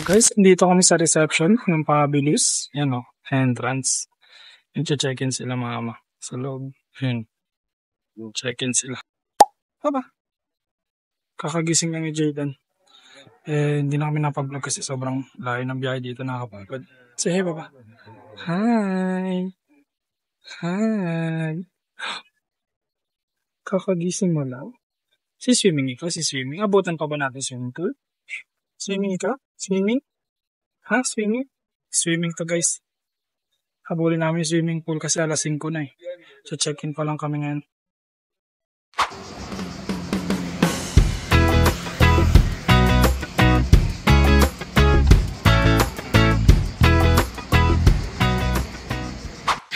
Guys, dito kami sa reception ng Fabulous. Yan o, entrance. Check-in sila mama sa loob. Yun. Check-in sila. Baba. Kakagising lang ni Jayden. Hindi na kami napag-vlog kasi sobrang layo ng biyahe dito, nakakapagod. Say hey, baba. Hi. Hi. Kakagising mo lang. Swimming ikaw, swimming. Abutan pa ba natin swimming pool? Swimming ikaw? Swimming? Ha? Swimming? Swimming to guys. Habulin namin yung swimming pool kasi alas 5 na eh. So check-in pa lang kami ngayon.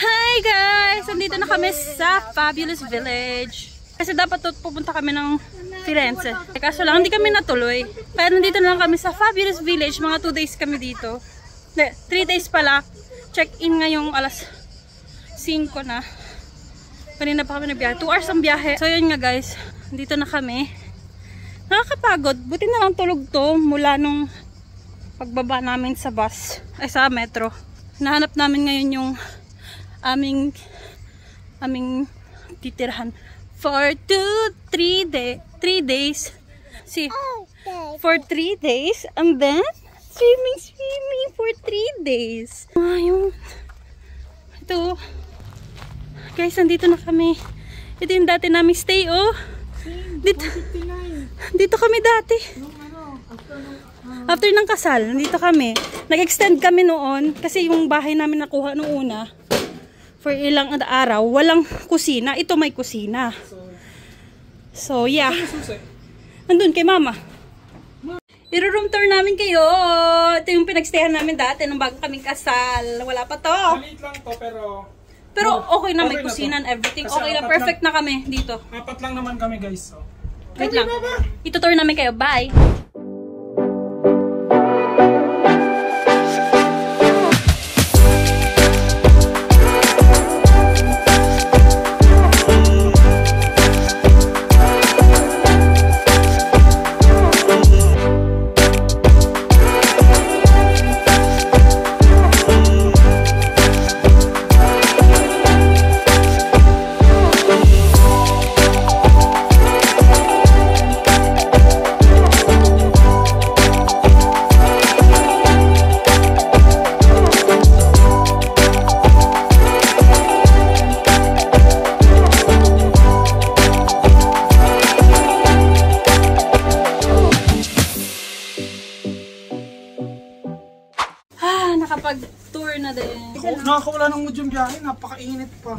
Hi guys! Nandito na kami sa Fabulous Village. Kasi dapat pupunta kami ng Firenze. Kaso lang, hindi kami natuloy. Kaya nandito na lang kami sa Fabulous Village. Mga 2 days kami dito. 3 days pala. Check-in ngayong alas 5 na. Kanina pa kami nagbiyahe. 2 hours ang biyahe. So yun nga guys. Nandito na kami. Nakakapagod. Buti na lang tulog to mula nung pagbaba namin sa bus. Ay sa metro. Nahanap namin ngayon yung aming titirhan. For 3 days. See, for 3 days. And then, swimming for 3 days. Ito. Guys, nandito na kami. Ito yung dati naming stay, oh. Dito kami dati. After ng kasal, nandito kami. Nag-extend kami noon. Kasi yung bahay namin nakuha noong una. For ilang araw, walang kusina. Ito may kusina. So, yeah. Nandun kay mama. I-room tour namin kayo. Ito yung pinagstayan namin dati nung bago kaming kasal. Wala pa to. Maliit lang to pero okay na, may kusina and everything. Okay na, perfect na kami dito. 4 lang naman kami guys. So. Wait lang. Ito-tour namin kayo. Bye! Nakapag-tour na din. Nakakawala ng mood yung biyahe. Napakainit pa.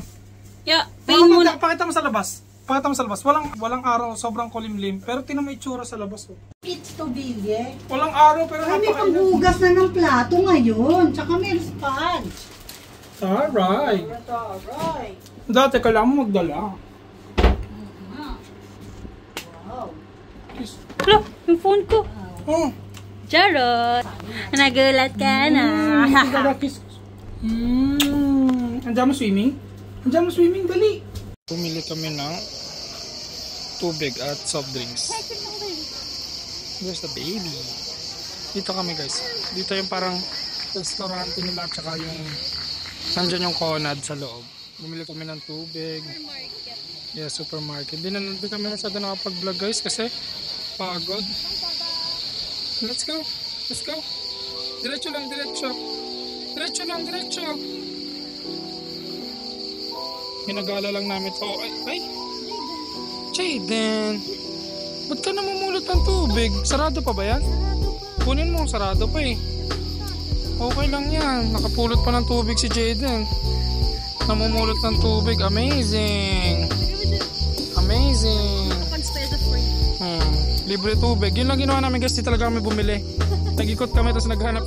Yeah, pain mo na. Pakita mo sa labas. Walang araw. Sobrang kulimlim. Pero tinan mo itsura sa labas. Oh. It's to bilye. Walang araw pero ay, may panghugas na ng plato ngayon. Tsaka may sponge. Alright. Dati kailangan mo magdala. Wow. Hello, yung phone ko. Oh. Charot! Nagulat ka na. Andiyan mo swimming? Andiyan mo swimming, dali! Pumili kami ng tubig at soft drinks. Where's the baby? Dito kami guys. Dito yung parang restaurant nila at saka yung nandyan yung Conad sa loob. Bumili kami ng tubig. Yeah, supermarket. Di kami nasada nakapag-vlog guys kasi pagod. Let's go. Diretso lang. Hinagala lang namin to. Ay! Jayden! Ba't ka namumulot ng tubig? Sarado pa ba yan? Kunin mo, sarado pa eh. Okay lang yan. Nakapulot pa ng tubig si Jayden. Namumulot ng tubig. Amazing! Libre tubig. Yun lang ginawa namin guys. Di talaga kami bumili. Nag-ikot kami tapos naghanap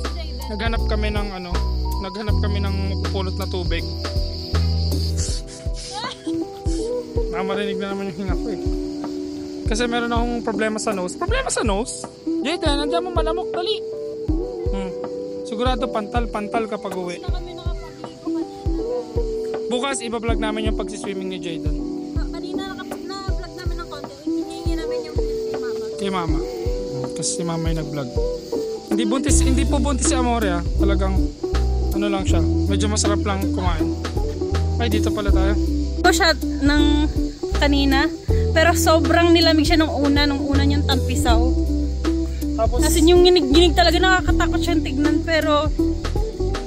kami ng mapupulot na tubig. Marinig na naman yung hinga ko eh. Kasi meron akong problema sa nose. Jayden, nandiyan mo malamok. Dali. Sigurado pantal kapag uwi. Bukas iba-vlog namin yung pagsiswimming ni Jayden. Kanina na-vlog namin ng konti. Hihingi namin yung kay mama. Kasi si mama yung nag-vlog. Hindi po buntis si Amore ah. Talagang ano lang siya. Medyo masarap lang kumain. Ay, dito pala tayo. Ito siya ng kanina. Pero sobrang nilamig siya nung una niyang tampisaw. Tapos, Kasi yung ginig talaga nakakatakot siyang tignan. Pero,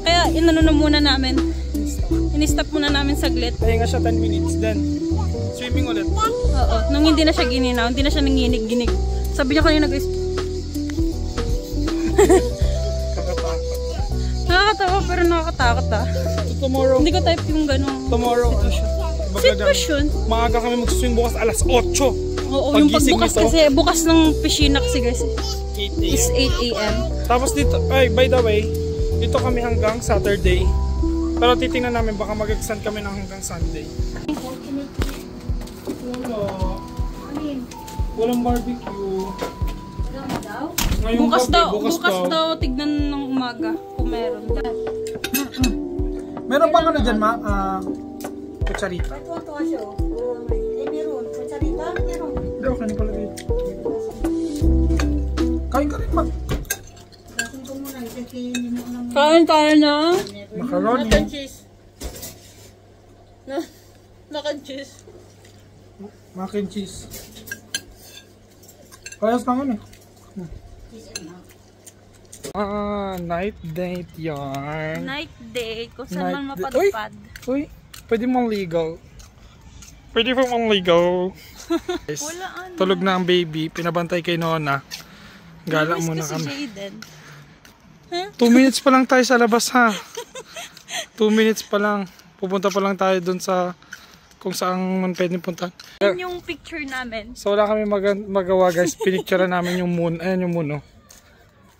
kaya inano na muna namin. In-stop muna namin saglit. pahinga siya 10 minutes then swimming ulit. Oo. Nung hindi na siya gininaw, hindi na siya nanginig-ginig. Sabi niya kanina guys, nakakatawa pero nakakatakot ah. Tomorrow, Hindi ko type yung gano'n. ano siya? Sitwasyon. Maaga kami mag-swim bukas alas 8. Oo, yung Pagising pagbukas nito, kasi, bukas ng piscina kasi guys, 8 is a.m. 8 a.m. Tapos dito, ay by the way, dito kami hanggang Saturday. Pero titingnan namin baka mag-extend kami ng hanggang Sunday. Walang barbecue. Ngayong Bukas gabi, daw, tignan ng umaga kung meron. Meron bang ano dyan, kutsarita? Hindi, okay na pala dito. Kain ka rin, ma. Kain tayo na. Macaroni. Mac and cheese. Mac and cheese. Kayas lang ano eh. Night date yarn. Night date, kung saan Night man date. mapadpad. Uy, pwede mong ligaw. Pwede po mong ligaw. Guys, Wala ano. tulog na ang baby. Pinabantay kay Nona. Gala Namiss muna ko si kami. Jaden. 2 minutes pa lang tayo sa labas ha. 2 minutes pa lang. Pupunta pa lang tayo dun sa kung saan man pwedeng punta. Yan yung picture namin. So wala kami magawa guys. Pinicture namin yung moon. Ayan yung moon oh.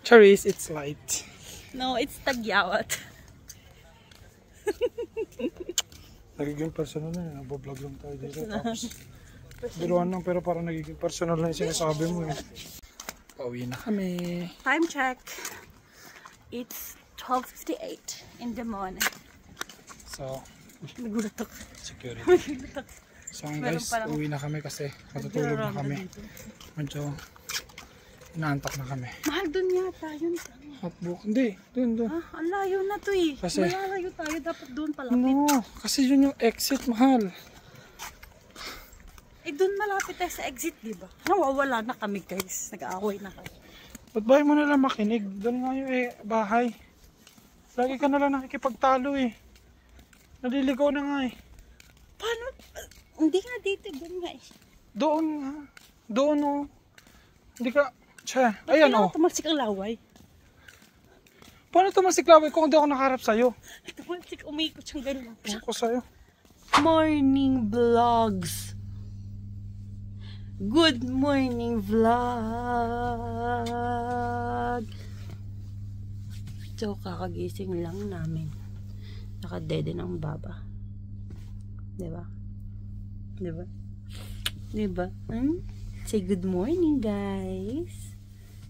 Charis, it's light. No, it's tagyawat. Nagiging personal na yun. Nagbablog lang tayo dito. Tapos, biruan lang pero parang nagiging personal na yung sinasabi mo eh. Pauwi na kami. Time check. It's 12:58 in the morning. So, Nagulat ako. security. Nagulat ako. So guys, uwi na kami kasi matutulog na kami. Medyo inaantok na kami. Mahal dun yata yun. Hotbook. Hindi, dun. Ah, ang layo na to eh. Kasi- Malalayo tayo. Dapat doon palapit. No, kasi yun yung exit, mahal. Eh doon malapit tayo sa exit, di ba? Nawawala na kami guys. Nag-aaway na kami. Ba't ba mo nalang makinig? Doon nga yung bahay. Lagi ka nalang nakikipagtalo eh. Naliligaw na nga eh. Paano? Hindi nga dito. Doon nga eh. Doon nga. Doon oh. Hindi ka... Tsa, ayan oh. Tumalsik ang laway. Paano tumasiklaway kung hindi ako nakaharap sa'yo? Tumalsik, umikot siyang gano'n. Gusto ko sa'yo. Morning vlogs. Good morning vlog. So, kakagising lang namin. Nakadede ng baba. Diba? Diba? Diba? Say good morning, guys.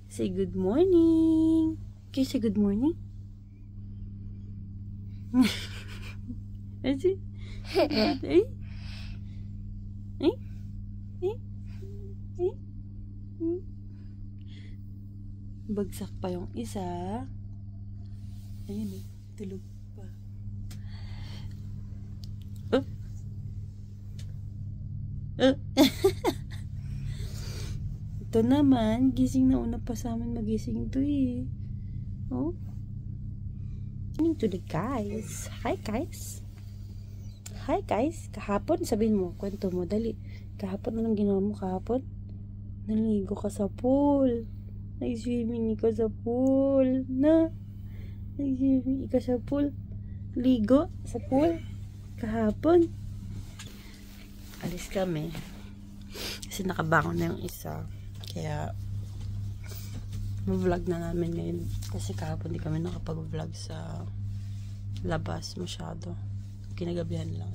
Say good morning. Can you say good morning? Is it? Eh? Eh? Eh? Eh? Bagsak pa yung isa. Ayun eh, tulog pa. Oh. Oh. Ito naman, gising na una pa sa amin magising to eh. Oh. Morning to the guys. Hi guys. Hi guys. Kahapon, sabihin mo, kwento mo, dali. Kahapon, anong ginawa mo kahapon? Naligo ka sa pool. Nag-swimming ka sa pool. Nag-swimming ka sa pool. Ligo sa pool. Kahapon. Alis kami. Kasi nakabangon na yung isa. Kaya, vlog na namin ngayon. Kasi kahapon di kami nakapag-vlog sa labas masyado. Kinagabihan lang.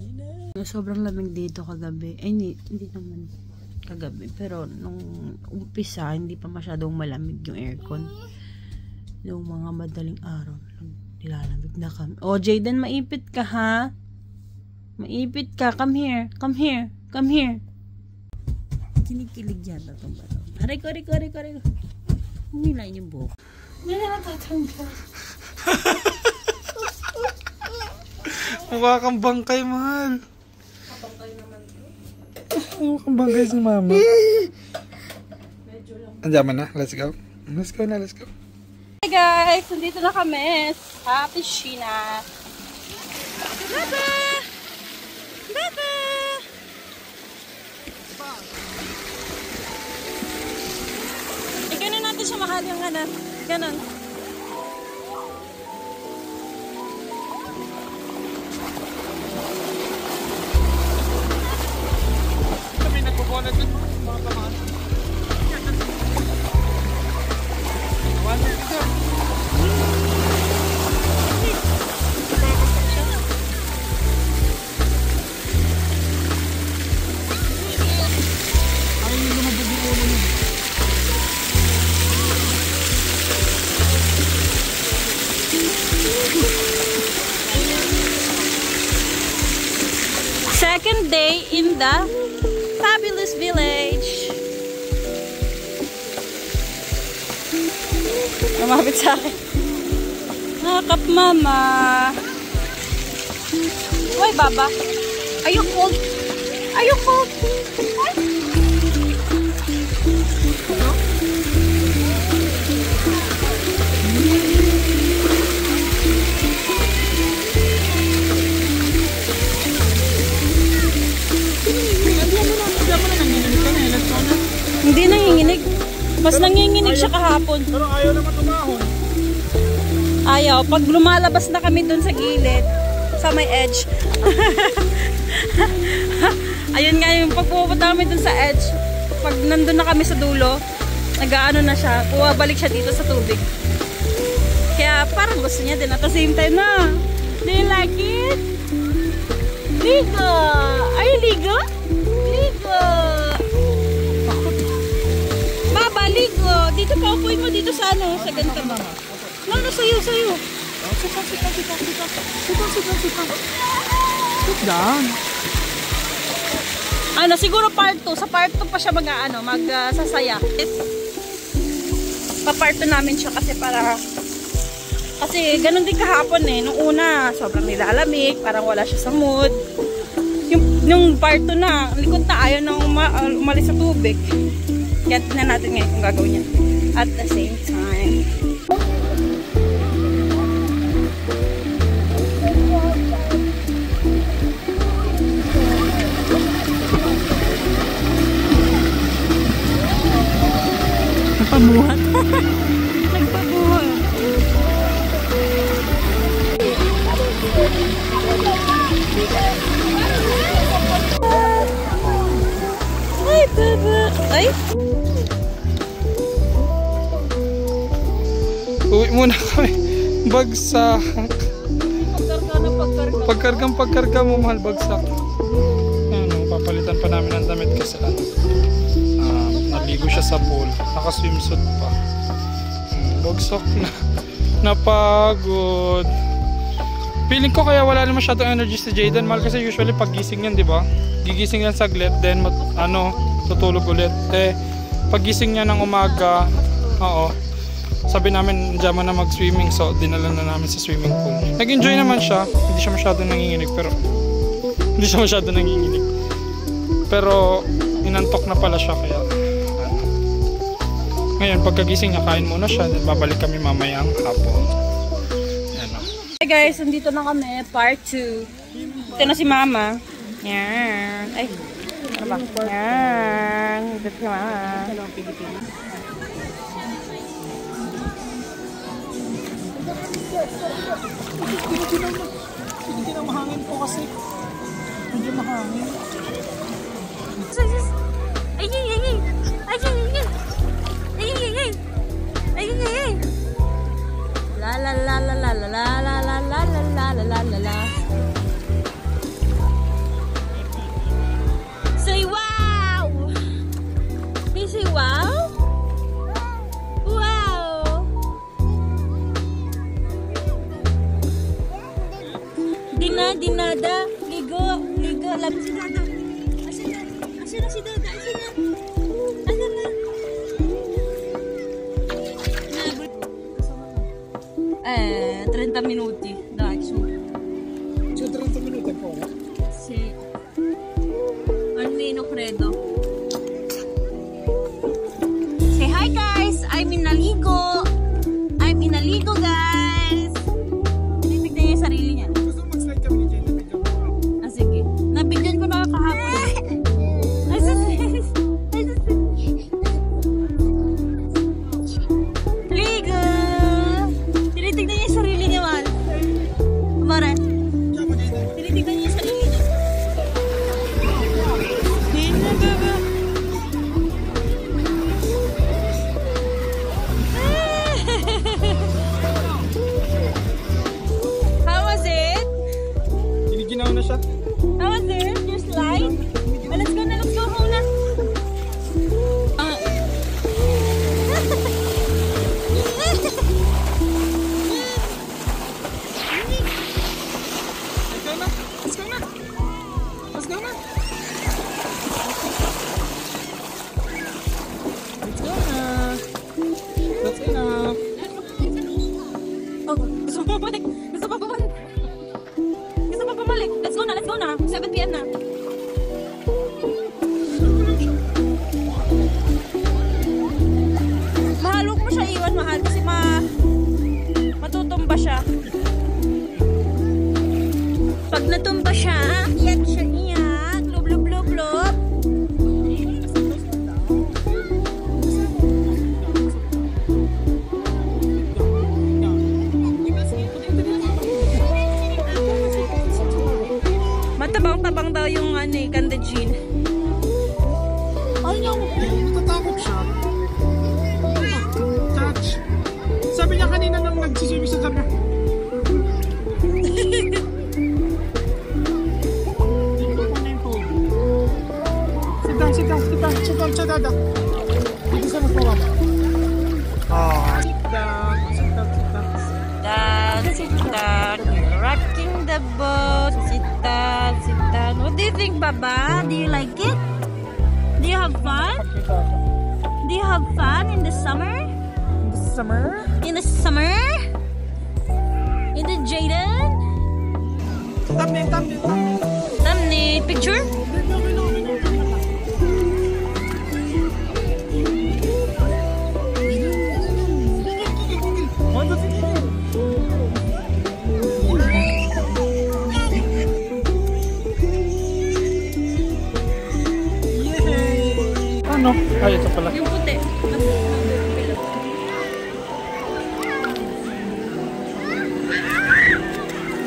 Sobrang lamig dito kagabi. Eh, hindi naman kagabi. Pero nung umpisa, hindi pa masyadong malamig yung aircon. Yung mga madaling araw, nilalamig na kami. Oh, Jaden, maipit ka ha? Maipit ka. Come here. Come here. Come here. Kinikilig yata itong balon. Aray ko. Umilain yung buhok. Hindi na natatanggal. Mukha kang bangkay, mahal. Mukha kang bangkay si mama. Andiyan na, let's go. Let's go na, let's go. Hey guys, nandito na kami sa piscina. Baba! Baba! Ganun natin siya mahal yung ganun. Ganun. Kami nagbubulat din mga kamahal. Second day in the fabulous village. Lumapit sa akin. Nakakap mama. Why baba? Are you cold? Are you cold? Hindi nanginginig. Mas nanginginig siya kahapon. Pero ayaw naman tumahon. Ayaw. Pag lumalabas na kami dun sa gilid, sa may edge. Ayun nga yung pag pupunta kami dun sa edge, pag nandun na kami sa dulo, nag-aano na siya, balik siya dito sa tubig. Kaya parang gusto niya din at the same time na. Do you like it? Ligo! Are you ligo? Ligo! Baba, ligo! Dito pa, upuin mo dito sa ano, sa ganito ba? No, sa'yo. Sit down. Ano, siguro part 2. Sa part 2 pa siya magsasaya. Pa-part 2 namin siya kasi kasi ganun din kahapon eh. Nung una, sobrang nilalamig, parang wala siya sa mood. Yung part 2 na, likod na ayaw na umalis sa tubig. Kaya tignan natin ngayon kung gagawin niya. At the same time. Nagpabuhat. Nagpabuhat. Ay, baba. Ay. Uwi muna kami. Bagsak. Pagkarga mo, mahal, bagsak. Ano, papalitan pa namin ang damit kasi naligo siya sa pool. Naka-swimsuit pa. Bagsak na. Napagod. Feeling ko kaya wala na masyadong energy si Jayden, mahal, kasi usually pag gising yan, di ba? Gigising yan saglit, then tutulog ulit. Pag gising niya ng umaga, sabi namin diyan na mag-swimming, so dinala na namin sa swimming pool. Nag-enjoy naman siya, hindi siya masyadong nanginginig, pero inantok na pala siya, kaya ngayon pagkagising niya, kain muna siya, then babalik kami mamayang hapon. Hey guys, nandito na kami, part 2. Ito na si mama. Yan. Ay, ano ba? Yan. Ito si mama. Dalawang Pilipinas. Hindi na mahangin po kasi. Medyo mahangin. La la la la la la la la la la la la la la. Say wow! Can you say wow? Wow! Dinada, ligo, lapit si Dada. Asan na si Dada? Asan na? 30 minuti. Dai, su. C'è 30 minuti ancora? Sì. Almeno credo. Say hi guys! I'm in Naligo! I'm in Naligo guys! Tinitignan niya yung sarili niya. Gusto mo mag-slide kami ni Jen? Nabigyan ko. Ah, sige. Nabigyan ko na kahapon. Ay, sis! Ligo! Tinitignan niya yung sarili niya, man. Kumara. Tinitignan niya yung sarili niya. How was it? Giniginaw na siya. How was it? Your slide? Oh, let's go na, let's go home na. Let's go na! Let's go na! Let's go na! That's enough! Oh, gusto mo bumalik? Gusto pa bumalik? Gusto pa bumalik? Let's go na, let's go na. 7 PM na. Mahal, huwag mo siya iwan, mahal. Kasi matutumba siya. Pag natumba siya, iyak siya, iyak. Lub, lub, lub, lub. Matabang-tabang daw yung Kanda Jean. Ay, natatakot siya. Touch. Sabi niya kanina nang nagsiswimming sa sabi. Sit down, dada. Dito sa magpawa. Sit down. Sit down. You're rocking the boat. Sit down. What do you think, Baba? Do you like it? Do you have fun? Do you have fun in the summer? Summer? In the summer? In the Jaden? Thumbnail. Picture? Ano? Ay, ito pala. Yung puti.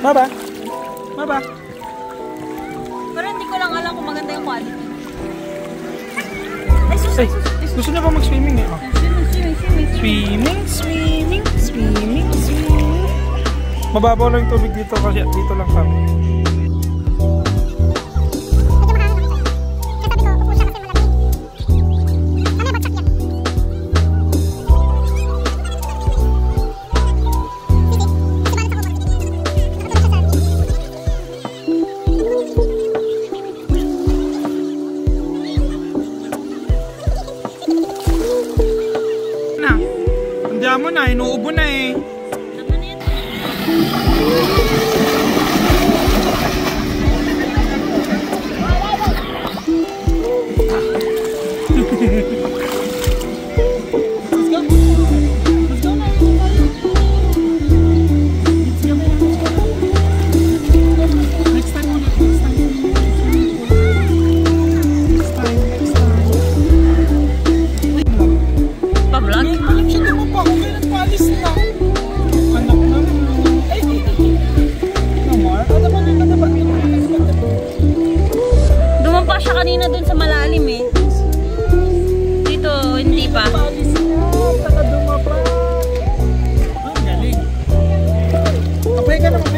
Baba. Pero hindi ko lang alam kung maganda yung quality. Ay, gusto niya ba mag-swimming eh? Oh. Swimming. Swimming. Mababaw lang yung tubig dito kasi dito lang kami. Andiyan mo na, inuubo na eh. Kanina dun sa malalim eh. Dito, hindi pa. Ang galing. Abay ka naman.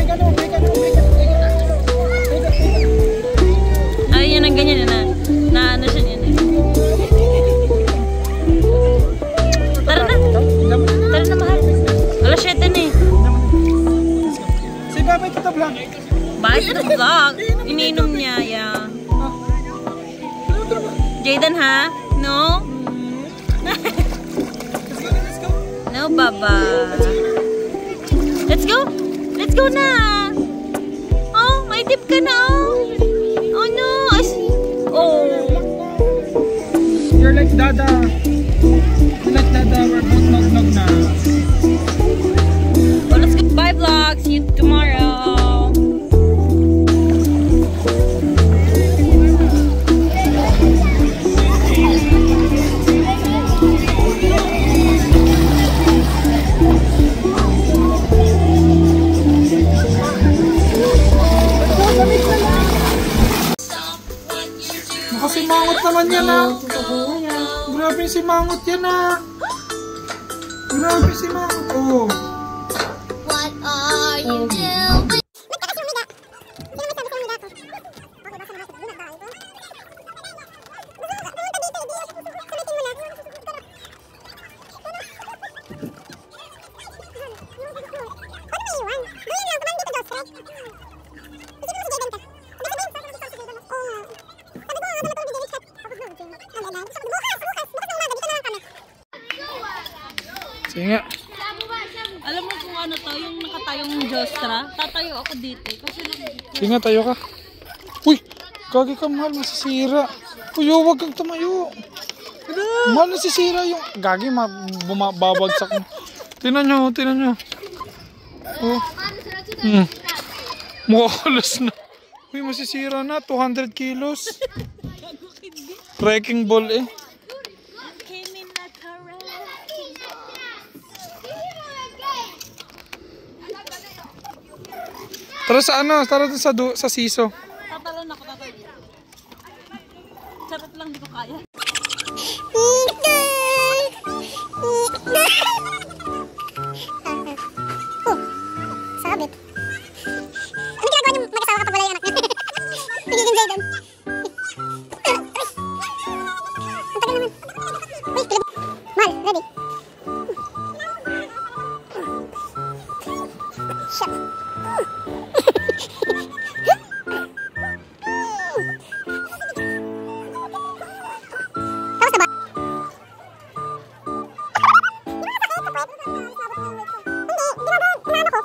Ay, yan ang ganyan na. Ano siya yan eh. Tara na mahal. Alas 7 na eh. Si Babay Tita Vlog. Bakit ito vlog? Iniinom niya, yeah. Jaden, ha? No? Let's go. No, Baba. Let's go! Let's go na! Oh, may tip ka na oh! Oh no! Oh! You're like Dada. You're like Dada. We're both nog na. Oh, let's go! Bye vlog! See you tomorrow! Nakasimangot naman yan ah. Grabe si Mangot yan ah. Grabe si Mangot. Oh. What are you doing? Sige nga. Alam mo kung ano to, yung nakatayong Jostra? Tatayo ako dito. Kasi Sige nga, tayo ka. Uy! Gagi ka, mahal. Masisira. Uy, huwag kang tumayo. Mahal, nasisira yung... Gagi, babagsak mo. Tinan nyo, tinan nyo. Oh. Makakulas na. Uy, masisira na. 200 kilos. Wrecking ball eh. Tara sa ano? Tara sa siso. tatalon ako, tatalon. Charot lang, di ko kaya. Sabit. Ano ginagawa niyo mag-asawa kapag wala yung anak niyo? Nagiging Zaydan. Ang tagal naman. Wait, tulog. Mal, ready? Shut.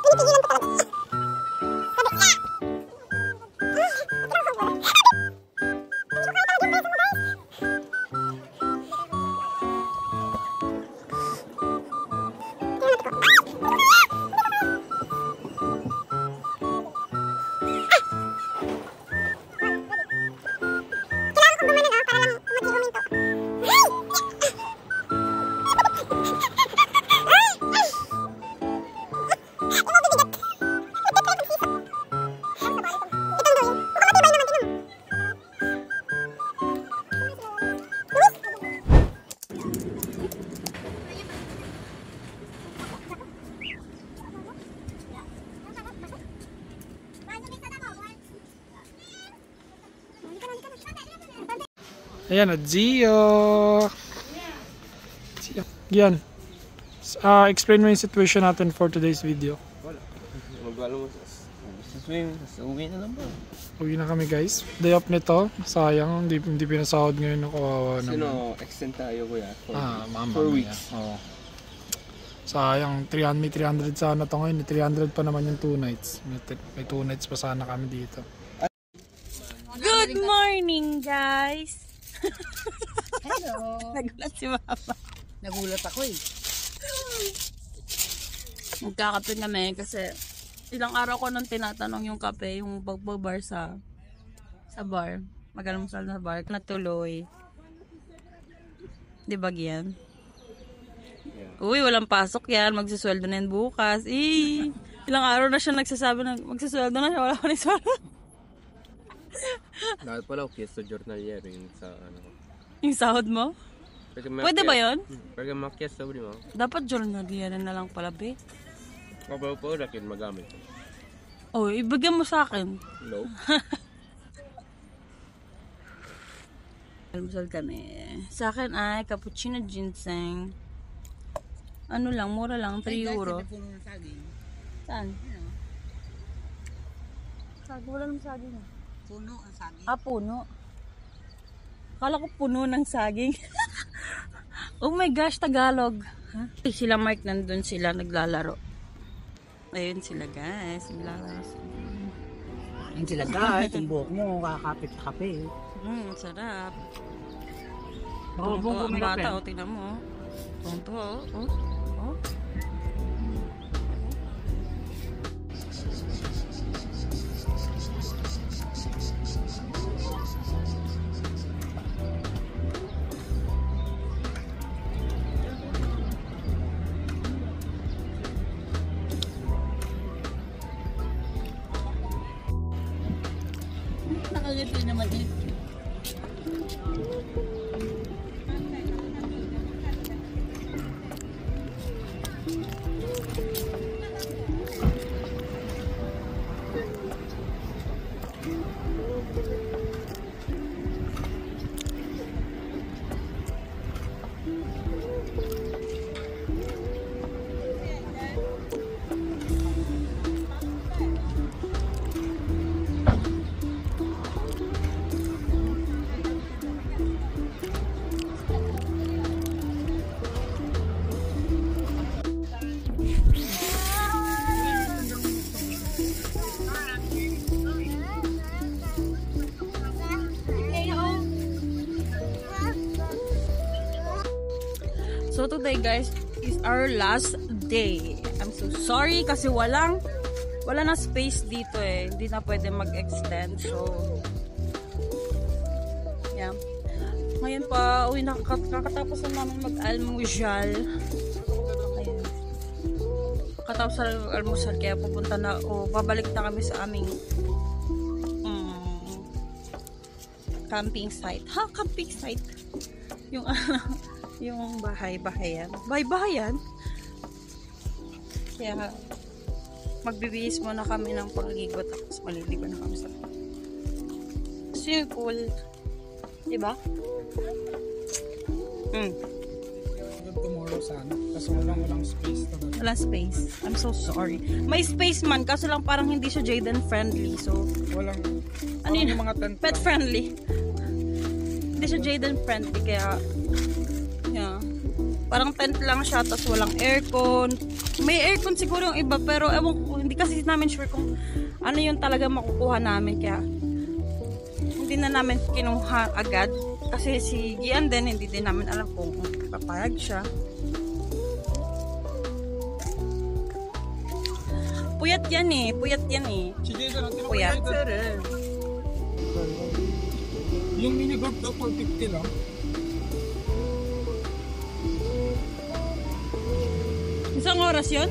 Tapos na ba? Ayan na, Gio. Yan. Explain mo yung situation natin for today's video. Wala. Mag-alam mo sa swim, sa uwi na lang ba? Uwi na kami guys. Day off nito. Sayang, hindi pinasahod ngayon ng kawawa naman. Sino, extend tayo kuya. Mama. 4 weeks. Oo. Sayang, may 300 sana to ngayon. 300 pa naman yung 2 nights. May 2 nights pa sana kami dito. Good morning, guys! Hello. Nagulat si Mama. Nagulat ako eh. Magkakape kami kasi ilang araw ko nang tinatanong yung kape, yung pagbabar sa bar. Mag-almusal na bar. Natuloy. Di ba yan? Uy, walang pasok yan. Magsisweldo na yan bukas. Ilang araw na siya nagsasabi na magsisweldo na siya. Wala ko na isweldo. Dapat pala okay sa journalier yung sa ano. Yung sahod mo? Pwede ba yun? Pwede makias sa mo. Dapat journalier na lang pala, be. Kapag po rin magamit. Oh, ibigyan mo sa akin. No. Almusal kami. Sa akin ay cappuccino ginseng. Ano lang, mura lang, 3 euro. Saan? Saging, wala naman saging. Puno ang saging. Puno. Akala ko puno ng saging. Oh my gosh, Tagalog. Huh? Sila Mark nandun sila naglalaro. Ayun sila guys. Ayun sila guys, yung buhok mo, kakapit na kape. Sarap. Baka Ito, ang bata, o, tingnan mo. Ito, o. Nakagati naman eh. So today guys is our last day. I'm so sorry kasi wala na space dito eh. Hindi na pwede mag-extend. So yeah. Ngayon pa, kakatapos na namin mag-almusal. Ayun. Katapos sa almusal kaya pupunta na o babalik na kami sa aming camping site. Camping site. Yung bahay-bahayan. Bahay-bahayan. Kaya magbibihis muna kami ng pagligo tapos maliligo na kami sa swimming pool. Diba? Tomorrow sana. Kasi walang space talaga. Walang space. I'm so sorry. May space man kaso lang parang hindi siya Jayden friendly. So, Walang ano yun? mga tent Pet lang. friendly. Hindi siya Jayden friendly kaya yeah. Parang tent lang siya tapos walang aircon. May aircon siguro yung iba pero ewan ko, hindi kasi namin sure kung ano yung talaga makukuha namin kaya hindi na namin kinuha agad kasi si Gian din hindi din namin alam kung papayag siya. Puyat yan eh. Sige, ganun. Puyat. Yung mini golf daw 450 lang. Isang oras yun?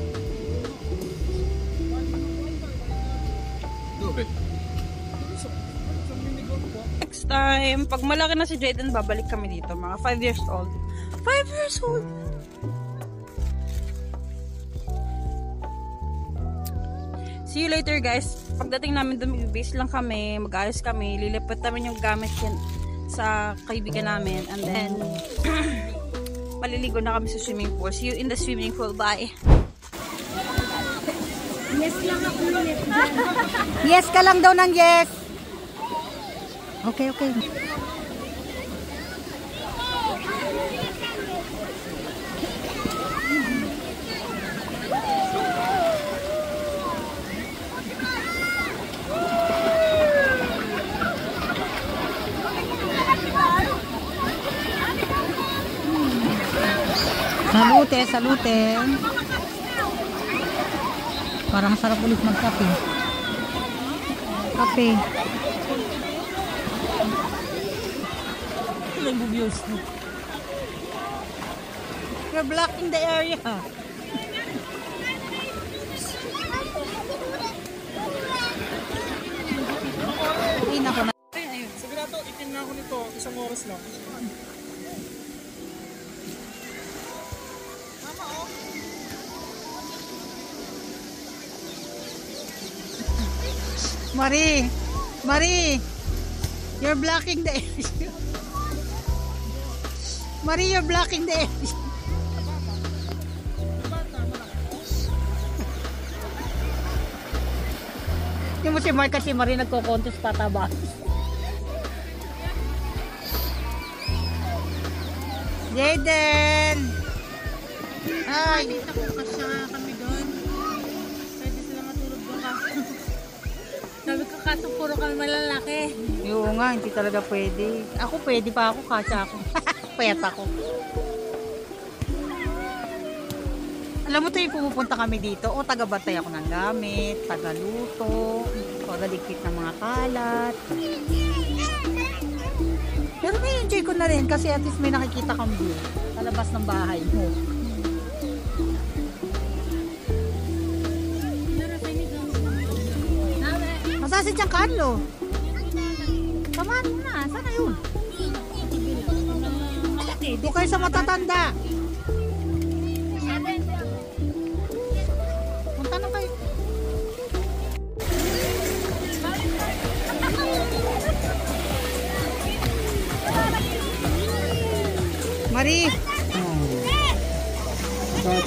Next time, pag malaki na si Jayden, babalik kami dito. Mga 5 years old. 5 years old! See you later guys. Pagdating namin doon, base lang kami, mag-ayos kami, lilipat namin yung gamit yan sa kaibigan namin. And then, maliligo na kami sa swimming pool. See you in the swimming pool. Bye! Yes lang ako ulit. Yes ka lang daw ng yes. Okay. Salute. Parang sarap ulit magkape. Kape. You're blocking the area. Ay, nako na. Sigurado, itim na ako nito. Isang oras lang. Marie, you're blocking the area. Marie, you're blocking the area. Yung mo si Mark at si Marie nagko-contest pataba. Jayden! Ay! Nakukasya kami doon. Pwede kaso puro kami malalaki. Oo nga, hindi talaga pwede. Ako pwede pa ako, kasya ako. Payat ako. Alam mo tayo, pumupunta kami dito, o taga-bantay ako ng gamit, taga-luto, taga-ligpit ng mga kalat. Pero na-enjoy ko na rin kasi at least may nakikita kang view sa labas ng bahay mo. Masa si Giancarlo? Samahan mo na, sana yun? Doon kayo sa matatanda. Punta na kayo. Marie!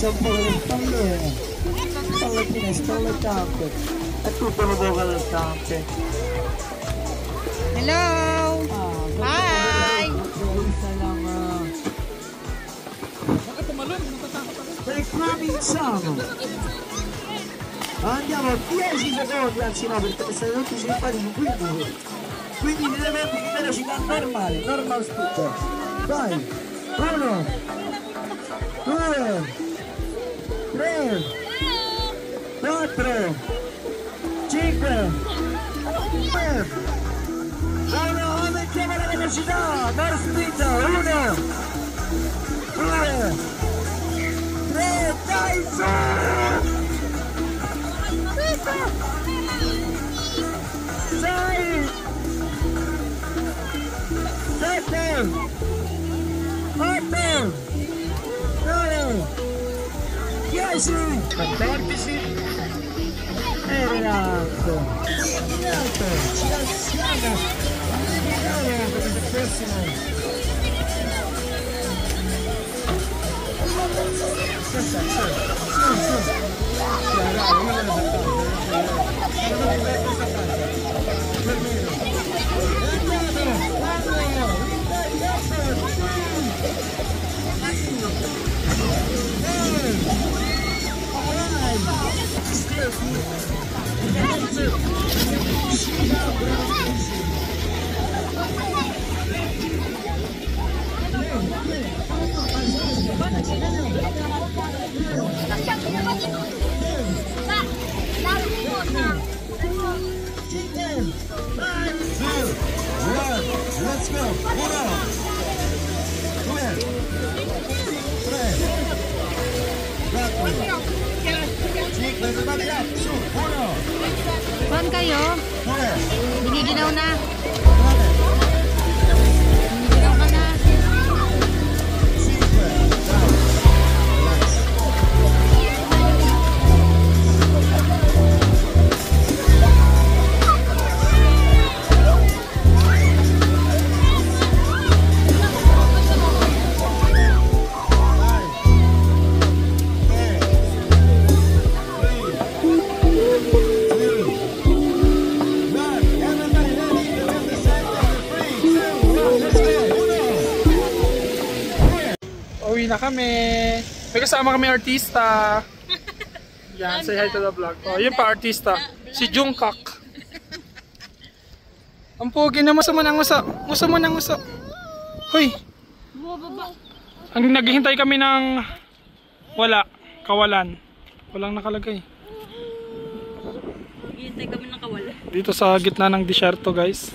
C'è un po' del spalle fine, spalle campe. È tutto una poca del campe. Hello! Hi! Per Provinciano. Andiamo a 10 secondi, anzi no, perché se non ci fanno 15. Quindi mi deve velocità normale, normal speed. Vai! 1, 2, 3, 4, 5, 6. Aumentiamo la velocità, more speed. 1, 2, 3, dai su! 6, 7, 8, 9, 10, 14 e rilascio. Niente, ci lasciamo. Andiamo per il prossimo. Let's go. 1, 2, 3, 4, 5, everybody up. Su, 1, Saan kayo? 2, Giniginaw na. 3, Giniginaw ka na. 5, Uwi na kami. May kasama kami artista. Yan, say hi to the vlog. Oh, yun pa artista. Si Jungkook. Ang pogi na muso mo ng muso. Muso mo ng muso. Hoy. Ang naghihintay kami ng kawalan. Walang nakalagay. Hintay kami ng kawalan. Dito sa gitna ng disyerto, guys.